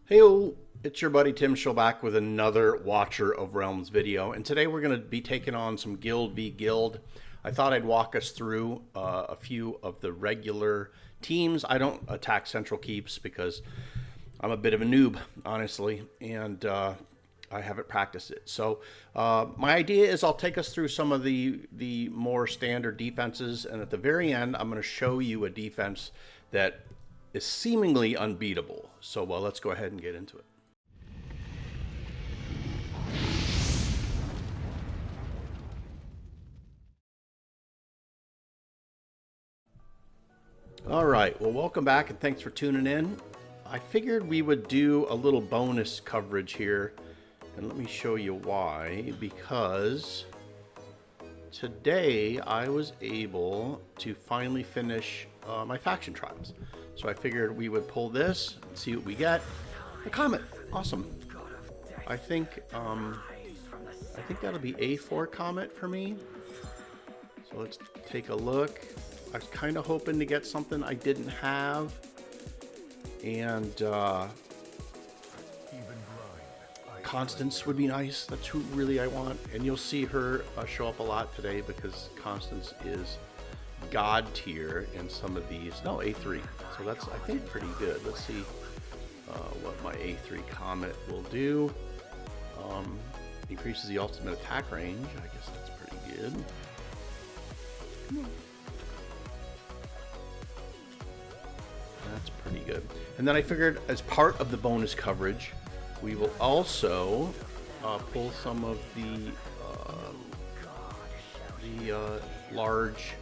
Heyo, it's your buddy Tim Show back with another Watcher of Realms video, and today we're going to be taking on some Guild v Guild. I thought I'd walk us through a few of the regular teams. I don't attack central keeps because I'm a bit of a noob, honestly, and I haven't practiced it. So my idea is I'll take us through some of the more standard defenses, and at the very end I'm going to show you a defense that is seemingly unbeatable. So let's go ahead and get into it. All right, well, welcome back and thanks for tuning in. I figured we would do a little bonus coverage here, and let me show you why. Because today I was able to finally finish my faction trials. So I figured we would pull this and see what we get. A comet, awesome. I think that'll be A4 comet for me. So let's take a look. I was kind of hoping to get something I didn't have, and Constance would be nice. That's who really I want, and you'll see her show up a lot today because Constance is God tier in some of these. No, A3. So that's, I think, pretty good. Let's see what my A3 Comet will do. Increases the ultimate attack range. I guess that's pretty good. That's pretty good. And then I figured as part of the bonus coverage, we will also pull some of the large,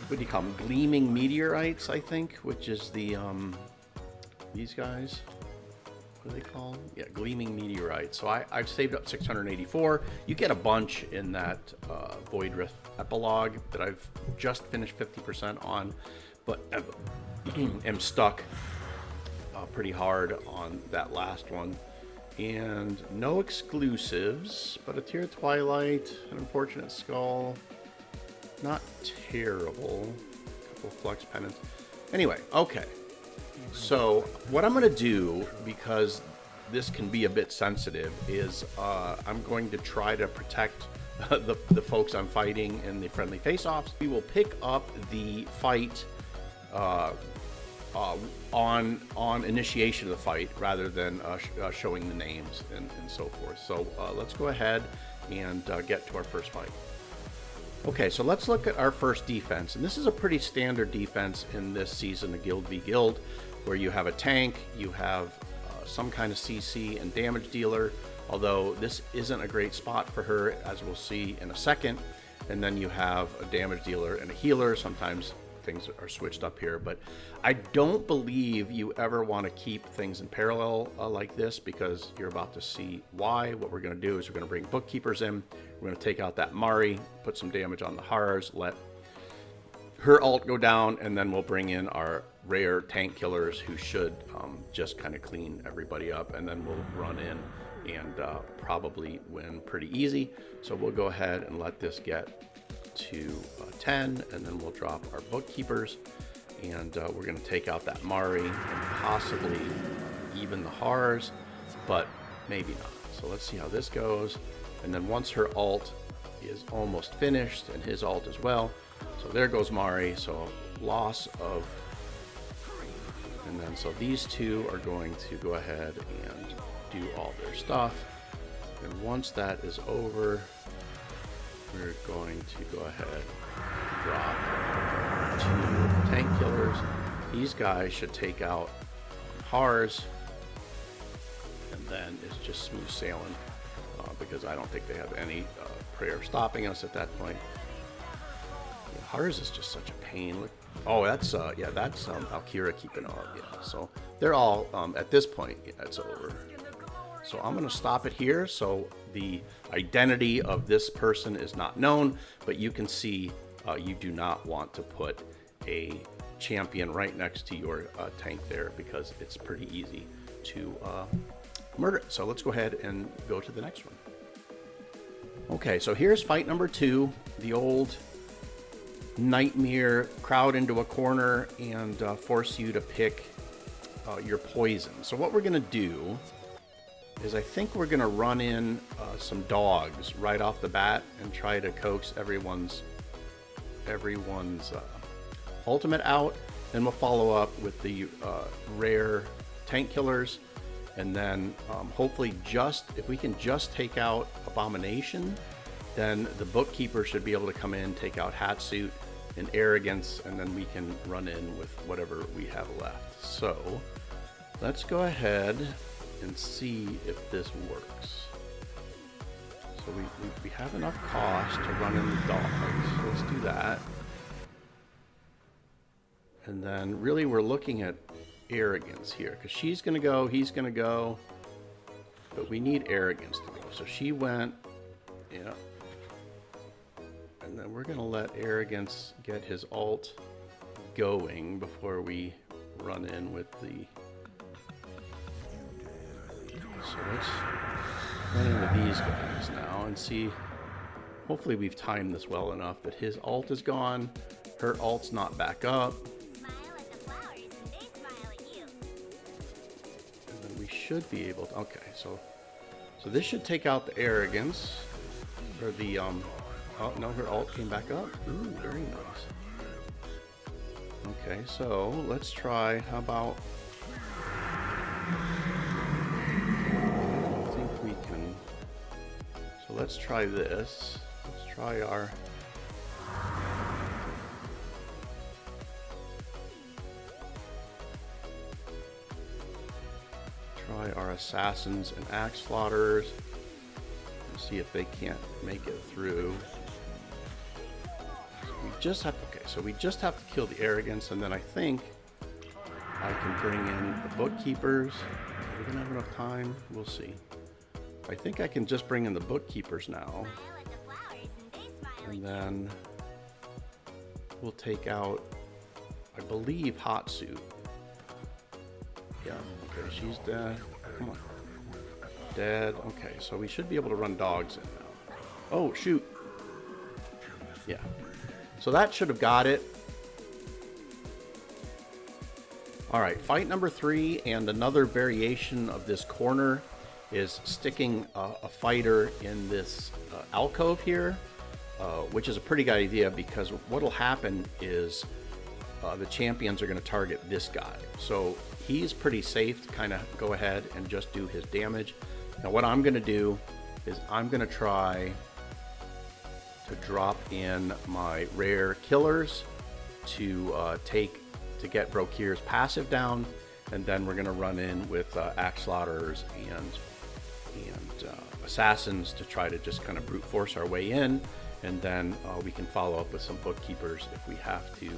what do you call them, gleaming meteorites, I think, which is the these guys, what are they called? Yeah, gleaming meteorites. So I've saved up 684. You get a bunch in that Void Rift epilogue that I've just finished 50% on, but am stuck pretty hard on that last one. And no exclusives, but a Tear of Twilight, an Unfortunate Skull. Not terrible. A couple of Flux Pennants. Anyway, okay. So what I'm going to do, because this can be a bit sensitive, is I'm going to try to protect the folks I'm fighting in the friendly face-offs. We will pick up the fight on initiation of the fight rather than showing the names and so forth. So let's go ahead and get to our first fight. Okay, so let's look at our first defense, and this is a pretty standard defense in this season of Guild v Guild, where you have a tank, you have some kind of CC and damage dealer, although this isn't a great spot for her, as we'll see in a second. And then you have a damage dealer and a healer. Sometimes things are switched up here, but I don't believe you ever want to keep things in parallel like this, because you're about to see why. What we're going to do is we're going to bring bookkeepers in. We're going to take out that Mari, put some damage on the Horrors, let her ult go down, and then we'll bring in our rare tank killers who should just kind of clean everybody up, and then we'll run in and probably win pretty easy. So we'll go ahead and let this get to 10, and then we'll drop our bookkeepers, and we're going to take out that Mari and possibly even the Horrors, but maybe not. So let's see how this goes. And then once her ult is almost finished, and his ult as well, so there goes Mari. So loss of, and then so these two are going to go ahead and do all their stuff, and once that is over, we're going to go ahead and drop 2 tank killers. These guys should take out Hars, and then it's just smooth sailing, because I don't think they have any prayer stopping us at that point. Yeah, Hars is just such a pain. Look, oh, that's yeah, that's Valkyria keeping up. Yeah, so they're all at this point. Yeah, it's over. So I'm going to stop it here. So the identity of this person is not known, but you can see you do not want to put a champion right next to your tank there, because it's pretty easy to murder it. So let's go ahead and go to the next one. Okay, so here's fight number 2, the old nightmare crowd into a corner and force you to pick your poison. So what we're going to do is I think we're going to run in some dogs right off the bat and try to coax everyone's ultimate out. Then we'll follow up with the rare tank killers, and then hopefully if we can just take out Abomination, then the bookkeeper should be able to come in, take out Hatsuit and Arrogance, and then we can run in with whatever we have left. So let's go ahead and see if this works. So we have enough cost to run in the dogs. So let's do that. And then really we're looking at Arrogance here, because she's going to go, he's going to go, but we need Arrogance to go. So she went, yeah. And then we're going to let Arrogance get his ult going before we run in with the... So let's run in with these guys now and see. Hopefully we've timed this well enough that his ult is gone, her ult's not back up. And then we should be able to... Okay, so this should take out the Arrogance, or the... Oh, no, her ult came back up. Ooh, very nice. Okay, so let's try, how about... I think we can... So let's try this. Let's try our... Try our Assassins and Axe Slaughterers. See if they can't make it through. So we just have to kill the Arrogance, and then I think I can bring in the bookkeepers. Are we gonna have enough time? We'll see. I think I can just bring in the bookkeepers now, and then we'll take out, I believe, Hatsuit. Yeah, okay, she's dead. Come on. Dead. Okay, so we should be able to run dogs in now. Oh, shoot. Yeah. So that should have got it. All right, fight number 3, and another variation of this corner is sticking a fighter in this alcove here, which is a pretty good idea, because what'll happen is the champions are going to target this guy. So he's pretty safe to kind of go ahead and just do his damage. Now what I'm going to do is I'm going to try to drop in my rare killers to get Brokir's passive down, and then we're going to run in with Axe Slaughterers and Assassins to try to just kind of brute force our way in, and then we can follow up with some bookkeepers if we have to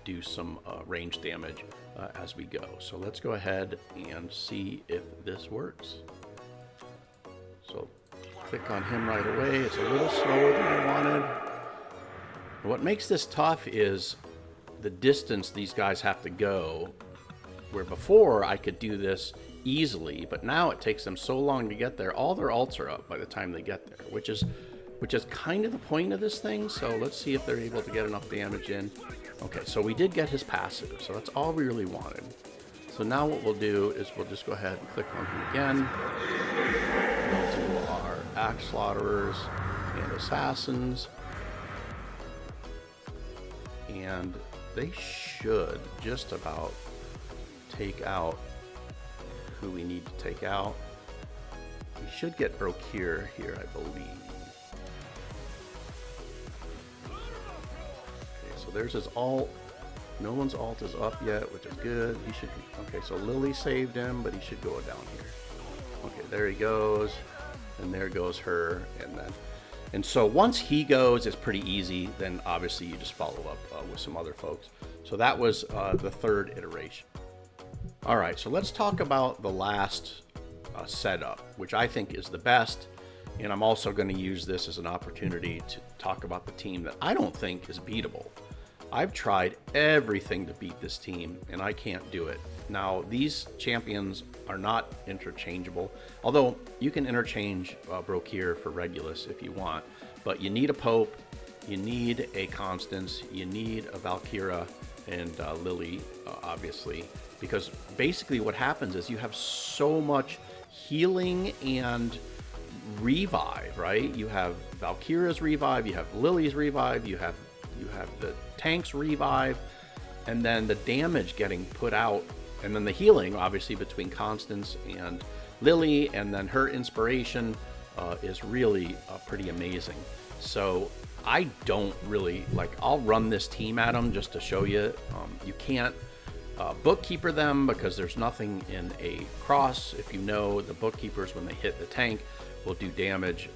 do some range damage as we go. So let's go ahead and see if this works. So click on him right away. It's a little slower than I wanted. What makes this tough is the distance these guys have to go, where before I could do this easily, but now it takes them so long to get there. All their ults are up by the time they get there, which is kind of the point of this thing. So let's see if they're able to get enough damage in. Okay, so we did get his passive, so that's all we really wanted. So now what we'll do is we'll just go ahead and click on him again. We'll do our Axe Slaughterers and Assassins. And they should just about take out who we need to take out. We should get Brokir here, I believe. So there's his ult. No one's ult is up yet, which is good. He should be, okay, so Lily saved him, but he should go down here. Okay, there he goes. And there goes her. And so once he goes, it's pretty easy. Then obviously you just follow up with some other folks. So that was the third iteration. All right, so let's talk about the last setup, which I think is the best. And I'm also going to use this as an opportunity to talk about the team that I don't think is beatable. I've tried everything to beat this team, and I can't do it. Now, these champions are not interchangeable, although you can interchange Brokir for Regulus if you want, but you need a Pope, you need a Constance, you need a Valkyra, and Lily, obviously, because basically what happens is you have so much healing and revive, right? You have Valkyria's revive, you have Lily's revive, you have the tank's revive, and then the damage getting put out, and then the healing, obviously, between Constance and Lily, and then her inspiration is really pretty amazing. So I don't really, like, I'll run this team at them just to show you. You can't bookkeeper them because there's nothing in a cross. If you know, the bookkeepers, when they hit the tank, will do damage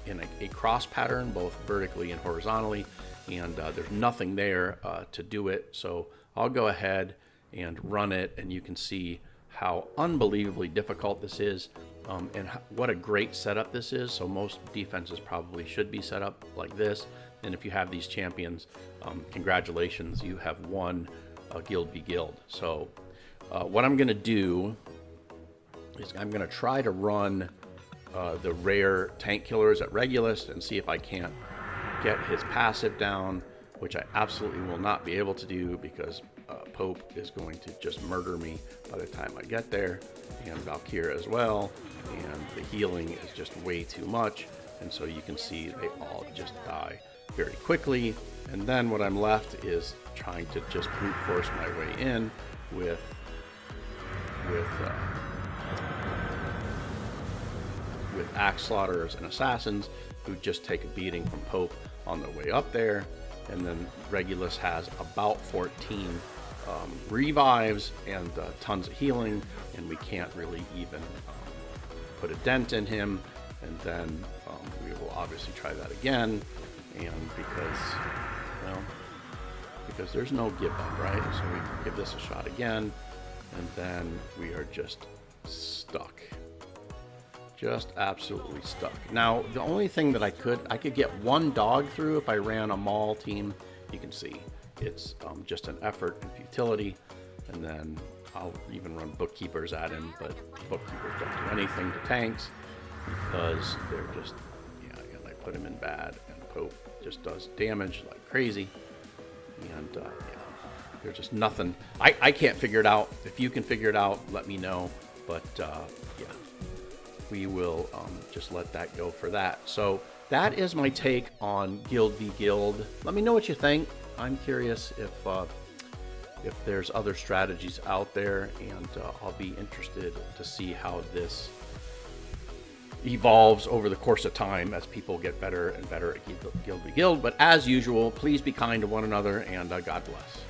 in a cross pattern, both vertically and horizontally, and there's nothing there to do it. So I'll go ahead and run it, and you can see how unbelievably difficult this is, and what a great setup this is. So most defenses probably should be set up like this, and if you have these champions, congratulations, you have won Guild v Guild. So what I'm going to do is I'm going to try to run the rare tank killers at Regulus and see if I can't get his passive down, which I absolutely will not be able to do because Pope is going to just murder me by the time I get there, and Valkyria as well, and the healing is just way too much, and so you can see they all just die very quickly. And then what I'm left is trying to just brute force my way in with axe slaughterers and assassins who just take a beating from Pope on their way up there. And then Regulus has about 14 revives and tons of healing, and we can't really even put a dent in him. And then we will obviously try that again, and because there's no give up, right? So we give this a shot again, and then we are just stuck. Just absolutely stuck. Now, the only thing that I could get one dog through if I ran a Maul team. You can see it's just an effort and futility, and then I'll even run bookkeepers at him, but bookkeepers don't do anything to tanks because they're just, and I put him in bad, and Pope just does damage like crazy, and there's just nothing. I can't figure it out. If you can figure it out, let me know, but we will just let that go for that. So that is my take on Guild v Guild. Let me know what you think. I'm curious if there's other strategies out there, and I'll be interested to see how this evolves over the course of time as people get better and better at Guild v Guild. But as usual, please be kind to one another, and God bless.